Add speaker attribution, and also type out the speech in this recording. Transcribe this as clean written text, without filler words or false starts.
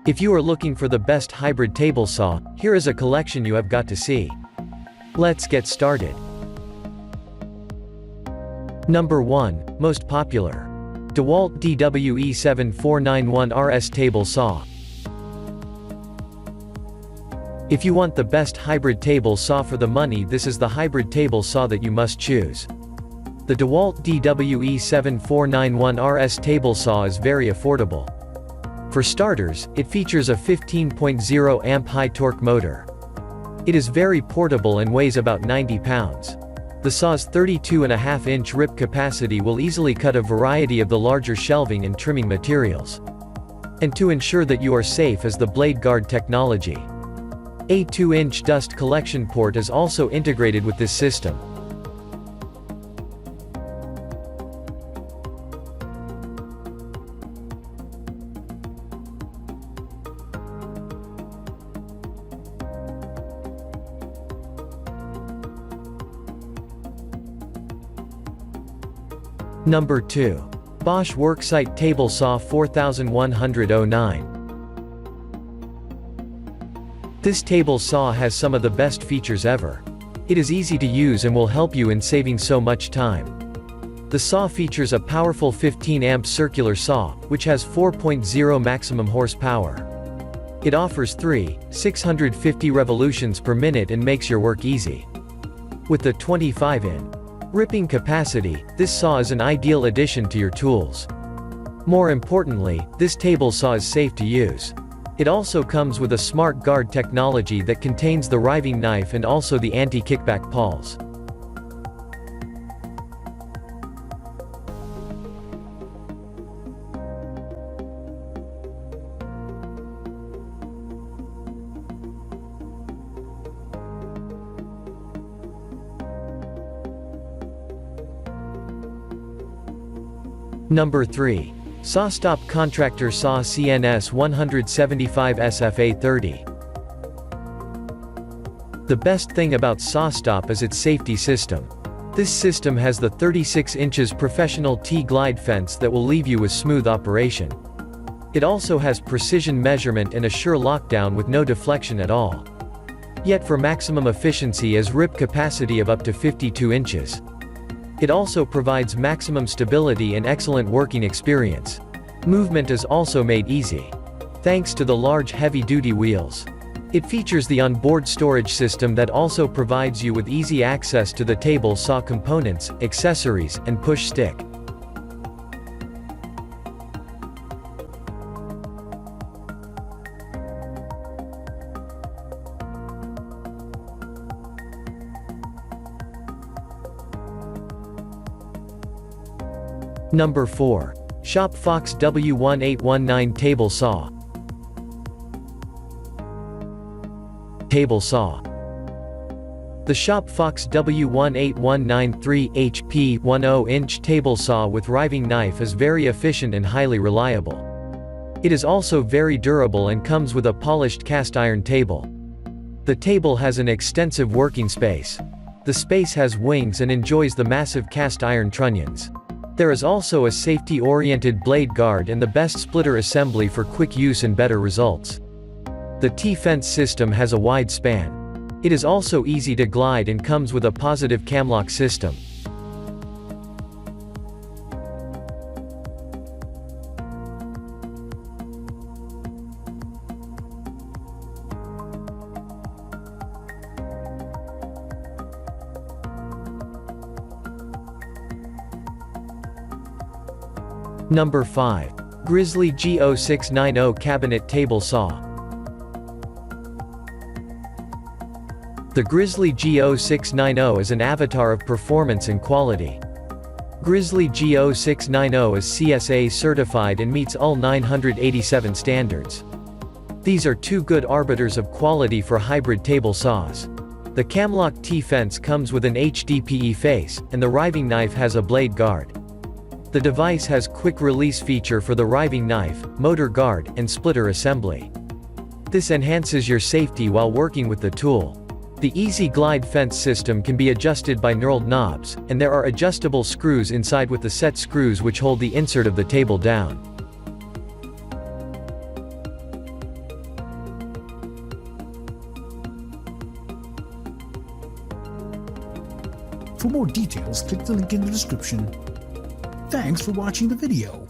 Speaker 1: If you are looking for the best hybrid table saw, here is a collection you have got to see. Let's get started. Number 1, most popular. DEWALT DWE7491RS Table Saw. If you want the best hybrid table saw for the money, this is the hybrid table saw that you must choose. The DEWALT DWE7491RS table saw is very affordable. For starters, it features a 15.0 amp high torque motor. It is very portable and weighs about 90 pounds. The saw's 32.5-inch rip capacity will easily cut a variety of the larger shelving and trimming materials. And to ensure that you are safe is the blade guard technology. A 2-inch dust collection port is also integrated with this system. Number 2. Bosch Worksite Table Saw 4109. This table saw has some of the best features ever. It is easy to use and will help you in saving so much time. The saw features a powerful 15-amp circular saw, which has 4.0 maximum horsepower. It offers 650 revolutions per minute and makes your work easy. With the 25-in ripping capacity, this saw is an ideal addition to your tools. More importantly, this table saw is safe to use. It also comes with a smart guard technology that contains the riving knife and also the anti-kickback pawls. Number 3. SawStop Contractor Saw CNS 175 SFA30. The best thing about SawStop is its safety system. This system has the 36 inches professional T-glide fence that will leave you with smooth operation. It also has precision measurement and a sure lockdown with no deflection at all. Yet for maximum efficiency has rip capacity of up to 52 inches. It also provides maximum stability and excellent working experience. Movement is also made easy, thanks to the large heavy-duty wheels. It features the onboard storage system that also provides you with easy access to the table saw components, accessories, and push stick. Number 4. Shop Fox W1819 Table Saw. Table Saw. The Shop Fox W18193 HP 10-inch table saw with riving knife is very efficient and highly reliable. It is also very durable and comes with a polished cast iron table. The table has an extensive working space. The space has wings and enjoys the massive cast iron trunnions. There is also a safety-oriented blade guard and the best splitter assembly for quick use and better results. The T-fence system has a wide span. It is also easy to glide and comes with a positive camlock system. Number 5. Grizzly G0690 Cabinet Table Saw. The Grizzly G0690 is an avatar of performance and quality. Grizzly G0690 is CSA certified and meets all 987 standards. These are two good arbiters of quality for hybrid table saws. The camlock T-fence comes with an HDPE face, and the riving knife has a blade guard. The device has quick release feature for the riving knife, motor guard, and splitter assembly. This enhances your safety while working with the tool. The Easy Glide fence system can be adjusted by knurled knobs, and there are adjustable screws inside with the set screws which hold the insert of the table down.
Speaker 2: For more details, click the link in the description. Thanks for watching the video.